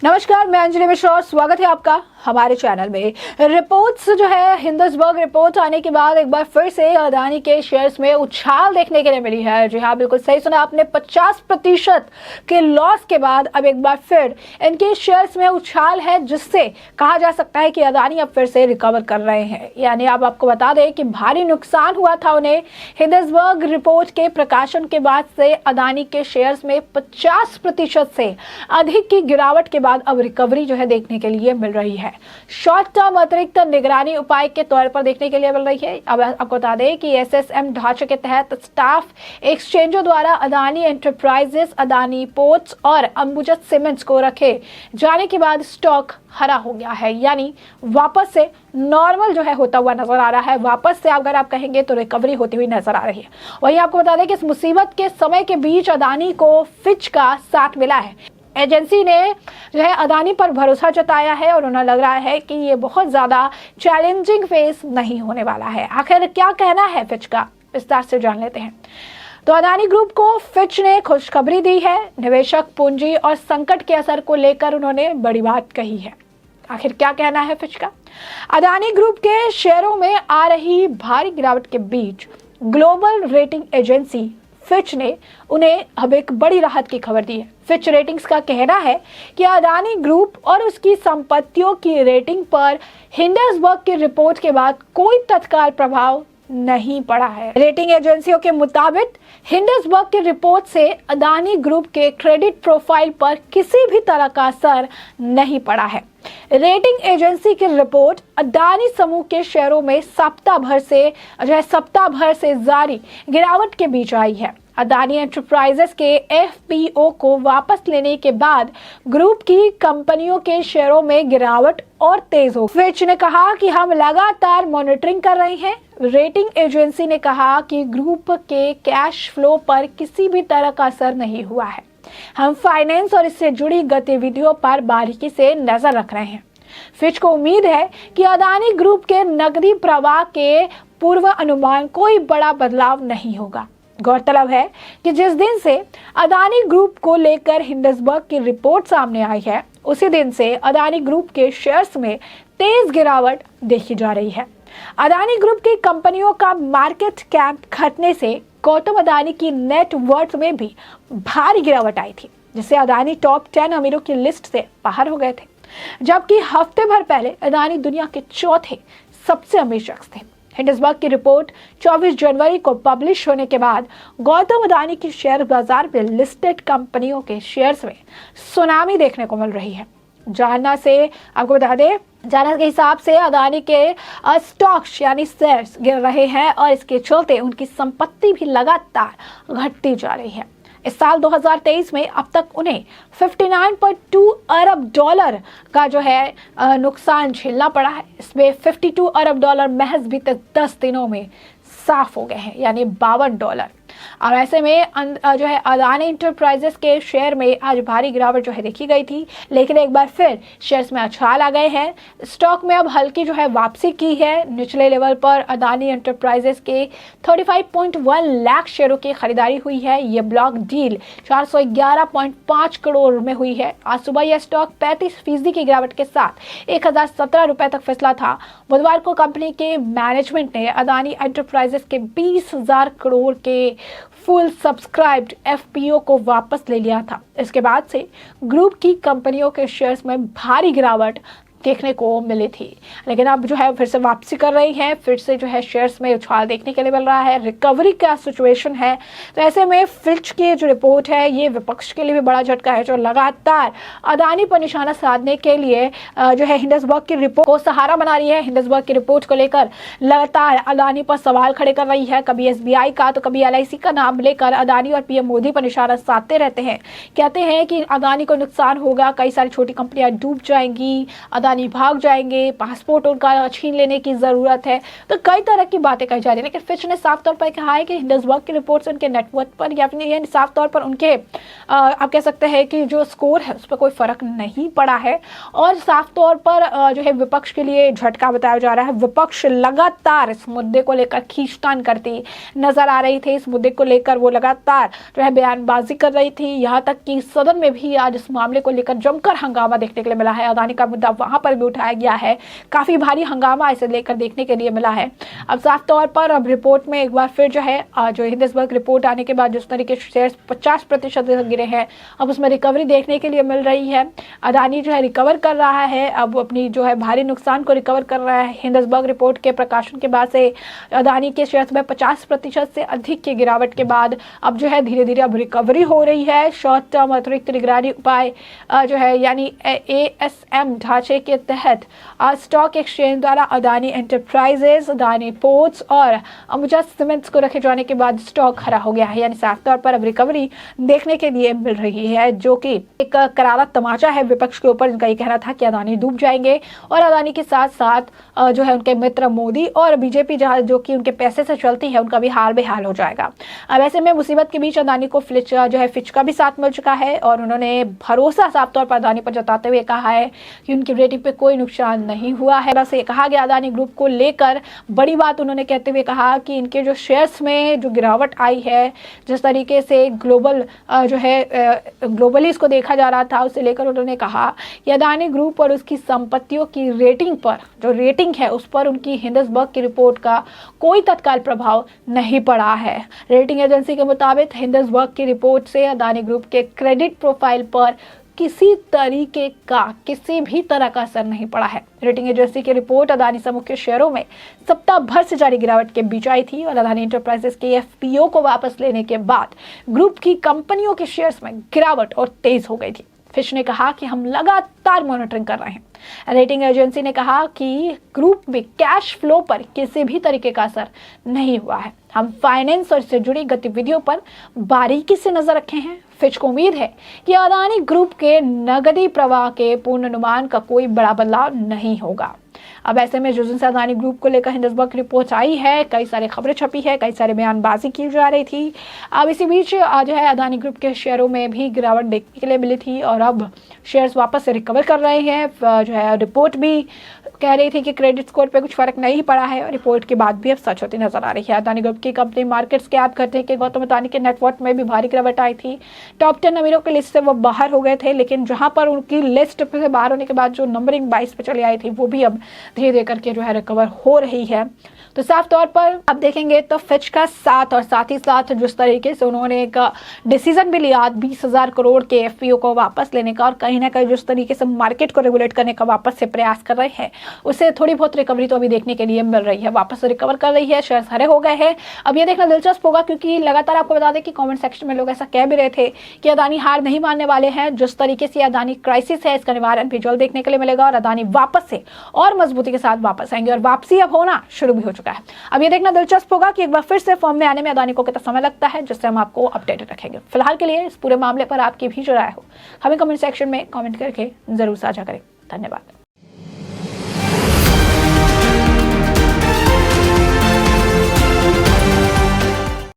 नमस्कार, मैं अंजलि मिश्रा और स्वागत है आपका हमारे चैनल में। रिपोर्ट्स जो है हिंडसबर्ग रिपोर्ट आने के बाद एक बार फिर से अदानी के शेयर्स में उछाल देखने के लिए मिली है। जी हाँ, बिल्कुल सही सुना आपने। 50% के लॉस के बाद अब एक बार फिर इनके शेयर्स में उछाल है, जिससे कहा जा सकता है कि अदानी अब फिर से रिकवर कर रहे हैं। यानी अब आपको बता दें कि भारी नुकसान हुआ था उन्हें हिंडसबर्ग रिपोर्ट के प्रकाशन के बाद से। अदानी के शेयर्स में 50% से अधिक की गिरावट के बाद अब रिकवरी जो है देखने के लिए मिल रही है। शॉर्ट टर्म अतिरिक्त निगरानी उपाय के तौर पर देखने के लिए मिल रही है। अब आपको बता दें कि एसएसएम ढांचे के तहत स्टाफ एक्सचेंजों द्वारा अदानी एंटरप्राइजेस, अदानी पोर्ट्स और अंबुजा सीमेंट्स को रखे जाने के बाद स्टॉक हरा हो गया है। यानी वापस से नॉर्मल जो है होता हुआ नजर आ रहा है। वापस से अगर आप कहेंगे तो रिकवरी होती हुई नजर आ रही है। वहीं आपको बता दें कि इस मुसीबत के समय के बीच अदानी को फिच का साथ मिला है। एजेंसी ने जो है अदानी पर भरोसा जताया है और उन्हें लग रहा है कि ये बहुत ज़्यादा चैलेंजिंग फेस नहीं होने वाला है। आखिर क्या कहना है फिच का, विस्तार से जान लेते हैं। तो अदानी ग्रुप को फिच ने खुशखबरी दी है। निवेशक पूंजी और संकट के असर को लेकर उन्होंने बड़ी बात कही है। आखिर क्या कहना है फिच का। अदानी ग्रुप के शेयरों में आ रही भारी गिरावट के बीच ग्लोबल रेटिंग एजेंसी फिच ने उन्हें अब एक बड़ी राहत की खबर दी है। फिच रेटिंग्स का कहना है कि अदानी ग्रुप और उसकी संपत्तियों की रेटिंग पर हिंडसबर्ग की रिपोर्ट के बाद कोई तत्काल प्रभाव नहीं पड़ा है। रेटिंग एजेंसियों के मुताबिक हिंडसबर्ग की रिपोर्ट से अदानी ग्रुप के क्रेडिट प्रोफाइल पर किसी भी तरह का असर नहीं पड़ा है। रेटिंग एजेंसी की रिपोर्ट अदानी समूह के शेयरों में सप्ताह भर से जारी गिरावट के बीच आई है। अदानी एंटरप्राइजेस के एफपीओ को वापस लेने के बाद ग्रुप की कंपनियों के शेयरों में गिरावट और तेज हो। फिच ने कहा कि हम लगातार मॉनिटरिंग कर रहे हैं। रेटिंग एजेंसी ने कहा कि ग्रुप के कैश फ्लो पर किसी भी तरह का असर नहीं हुआ है। हम फाइनेंस और इससे जुड़ी गतिविधियों पर बारीकी से नजर रख रहे हैं। फिच को उम्मीद है कि अदानी ग्रुप के नकदी प्रवाह के पूर्व अनुमान कोई बड़ा बदलाव नहीं होगा। गौरतलब है कि जिस दिन से अदानी ग्रुप को लेकर हिंडसबर्ग की रिपोर्ट सामने आई है, उसी दिन से अदानी ग्रुप के शेयर्स में तेज गिरावट देखी जा रही है। अदानी ग्रुप की कंपनियों का मार्केट कैप घटने से गौतम अदानी की नेट वर्थ में भी भारी गिरावट आई थी, जिससे अदानी टॉप 10 अमीरों की लिस्ट से बाहर हो गए थे। जबकि हफ्ते भर पहले अदानी दुनिया के चौथे सबसे अमीर शख्स थे। हिंडसबर्ग की रिपोर्ट 24 जनवरी को पब्लिश होने के बाद गौतम अदानी की शेयर बाजार में लिस्टेड कंपनियों के शेयर्स में सुनामी देखने को मिल रही है। जाना के हिसाब से अदानी के स्टॉक्स यानी शेयर्स गिर रहे हैं और इसके चलते उनकी संपत्ति भी लगातार घटती जा रही है। इस साल 2023 में अब तक उन्हें 59.2 अरब डॉलर का जो है नुकसान झेलना पड़ा है। इसमें 52 अरब डॉलर महज भी तक 10 दिनों में साफ हो गए हैं, यानी $52। और ऐसे में जो है अदानी एंटरप्राइजेस के शेयर में आज भारी गिरावट जो है देखी गई थी, लेकिन एक बार फिर शेयर्स में उछाल आ गए हैं। स्टॉक में अब हल्की जो है वापसी की है। निचले लेवल पर अदानी एंटरप्राइजेस के 35.1 लाख शेयरों की खरीदारी हुई है। ये ब्लॉक डील 411.5 करोड़ में हुई है। आज सुबह यह स्टॉक 35% की गिरावट के साथ 1017 रुपए तक फिसला था। बुधवार को कंपनी के मैनेजमेंट ने अदानी एंटरप्राइजेस के 20,000 करोड़ के फुल सब्सक्राइब्ड एफपीओ को वापस ले लिया था। इसके बाद से ग्रुप की कंपनियों के शेयर्स में भारी गिरावट देखने को मिली थी, लेकिन अब जो है फिर से वापसी कर रही है। फिर से जो है शेयर्स में उछाल देखने के लिए मिल रहा है। रिकवरी का सिचुएशन है, तो ऐसे में फिच की जो रिपोर्ट है ये विपक्ष के लिए भी बड़ा झटका है, जो लगातार अदानी पर निशाना साधने के लिए जो है हिंडसबर्ग की रिपोर्ट को सहारा बना रही है। हिंडसबर्ग की रिपोर्ट को लेकर लगातार अदानी पर सवाल खड़े कर रही है। कभी एसबीआई का तो कभी एलआईसी का नाम लेकर अदानी और पीएम मोदी पर निशाना साधते रहते हैं। कहते हैं कि अदानी को नुकसान होगा, कई सारी छोटी कंपनियां डूब जाएंगी, अदानी भाग जाएंगे, पासपोर्ट उनका छीन लेने की ज़रूरत है। तो कई तरह की बातें कही जा रही है, लेकिन फिच ने साफ तौर पर कहा है कि हिंडसबर्ग की रिपोर्ट से उनके नेटवर्थ पर या फिर साफ तौर पर उनके आप कह सकते हैं कि जो स्कोर है उस पर कोई फर्क नहीं पड़ा है। और साफ तौर पर जो है विपक्ष के लिए झटका बताया जा रहा है। विपक्ष लगातार इस मुद्दे को लेकर खींचतान करती नजर आ रही थी। इस मुद्दे को लेकर वो लगातार जो है बयानबाजी कर रही थी, यहाँ तक कि सदन में भी आज इस मामले को लेकर जमकर हंगामा देखने के लिए मिला है। अदानी का मुद्दा वहां पर भी उठाया गया है, काफी भारी हंगामा इसे लेकर देखने के लिए मिला है। अब साफ तौर पर अब रिपोर्ट में एक बार फिर जो है जो हिंडसबर्ग रिपोर्ट आने के बाद जिस तरीके से शेयर 50% गिरे हैं, अब उसमें रिकवरी देखने के लिए मिल रही है। अदानी जो है रिकवर कर रहा है, अब अपनी जो है भारी नुकसान को रिकवर कर रहा है। हिंडसबर्ग रिपोर्ट के प्रकाशन के बाद से अदानी के शेयर्स में 50% से अधिक की गिरावट के बाद अब जो है धीरे धीरे अब रिकवरी हो रही है। शॉर्ट टर्म अतिरिक्त निगरानी उपाय जो है यानी ASM ढांचे के तहत आज स्टॉक एक्सचेंज द्वारा अदानी एंटरप्राइजेस, अदानी पोर्ट्स और अंबुजा सीमेंट्स को रखे जाने के बाद स्टॉक खड़ा हो गया है। यानी साफ तौर पर अब रिकवरी देखने के लिए मिल रही है, जो कि एक करारा तमाचा है विपक्ष के ऊपर, जिनका ये कहना था कि अदानी डूब जाएंगे और अदानी के साथ साथ जो है उनके मित्र मोदी और बीजेपी जो कि उनके पैसे से चलती है, उनका भी हाल बेहाल हो जाएगा। अब ऐसे में मुसीबत के बीच अदानी को फिच का भी साथ मिल चुका है और उन्होंने भरोसा साफ तौर पर अदानी पर जताते हुए कहा है कि उनकी रेटिंग पे कोई नुकसान नहीं हुआ है। बस ये कहा गया अदानी ग्रुप को लेकर बड़ी बात उन्होंने कहते हुए कहा कि इनके जो शेयर्स में जो गिरावट आई है, जिस तरीके से ग्लोबल जो है ग्लोबली इसको देखा जा रहा था, उसे लेकर उन्होंने कहा कि अदानी ग्रुप और उसकी संपत्तियों की रेटिंग पर जो रेटिंग है उस पर उनकी हिंडसबर्ग की रिपोर्ट का कोई तत्काल प्रभाव नहीं पड़ा है। रेटिंग एजेंसी के मुताबिक हिंडसबर्ग की रिपोर्ट से अदानी ग्रुप के क्रेडिट प्रोफाइल पर किसी तरीके का किसी भी तरह का असर नहीं पड़ा है। रेटिंग एजेंसी की रिपोर्ट अदानी समूह के शेयरों में सप्ताह भर से जारी गिरावट के बीच आई थी और अदानी एंटरप्राइजेस के FPO को वापस लेने के बाद ग्रुप की कंपनियों के शेयर्स में गिरावट और तेज हो गई थी। फिच ने कहा कि हम लगातार मॉनिटरिंग कर रहे हैं। रेटिंग एजेंसी ने कहा कि ग्रुप में कैश फ्लो पर किसी भी तरीके का असर नहीं हुआ है। हम फाइनेंस और इससे जुड़ी गतिविधियों पर बारीकी से नजर रखे हैं। फिच को उम्मीद है कि अदानी ग्रुप के नकदी प्रवाह के पूर्वानुमान का कोई बड़ा बदलाव नहीं होगा। अब ऐसे में जिस दिन से अदानी ग्रुप को लेकर हिंडसबर्ग रिपोर्ट आई है, कई सारी खबरें छपी है, कई सारे बयानबाजी की जा रही थी। अब इसी बीच आज है अदानी ग्रुप के शेयरों में भी गिरावट देखने के लिए मिली थी और अब शेयर्स वापस से रिकवर कर रहे हैं। जो है रिपोर्ट भी कह रही थी कि क्रेडिट स्कोर पे कुछ फर्क नहीं पड़ा है और रिपोर्ट के बाद भी अब सच होती नजर आ रही है। अदानी ग्रुप की कंपनी मार्केट्स कैप करते कि गौतम अदानी के नेटवर्थ में भी भारी गिरावट आई थी। टॉप 10 अमीरों की लिस्ट से वो बाहर हो गए थे, लेकिन जहां पर उनकी लिस्ट से बाहर होने के बाद जो नंबरिंग 22 पे चली आई थी, वो भी अब धीरे धीरे करके जो है रिकवर हो रही है। तो साफ तौर पर अब देखेंगे तो फिच का साथ और साथ ही साथ जिस तरीके से उन्होंने एक डिसीजन भी लिया 20,000 करोड़ के FPO को वापस लेने का और कहीं ना कहीं जिस तरीके से मार्केट को रेगुलेट करने का वापस से प्रयास कर रहे हैं, उससे थोड़ी बहुत रिकवरी तो अभी देखने के लिए मिल रही है। वापस रिकवर कर रही है, शेयर्स हरे हो गए हैं। अब ये देखना दिलचस्प होगा क्योंकि लगातार आपको बता दें कि कमेंट सेक्शन में लोग ऐसा कह भी रहे थे कि अदानी हार नहीं मानने वाले हैं। जिस तरीके से अदानी क्राइसिस है, इसका निवारण भी जल्द देखने के लिए मिलेगा और अदानी वापस से और मजबूती के साथ वापस आएंगे और वापसी अब होना शुरू भी हो चुका है। अब ये देखना दिलचस्प होगा कि एक बार फिर से फॉर्म में आने में अदानी को कितना समय लगता है, जिससे हम आपको अपडेटेड रखेंगे। फिलहाल के लिए इस पूरे मामले पर आपकी भी जो राय हो हमें कमेंट सेक्शन में कमेंट करके जरूर साझा करें। धन्यवाद।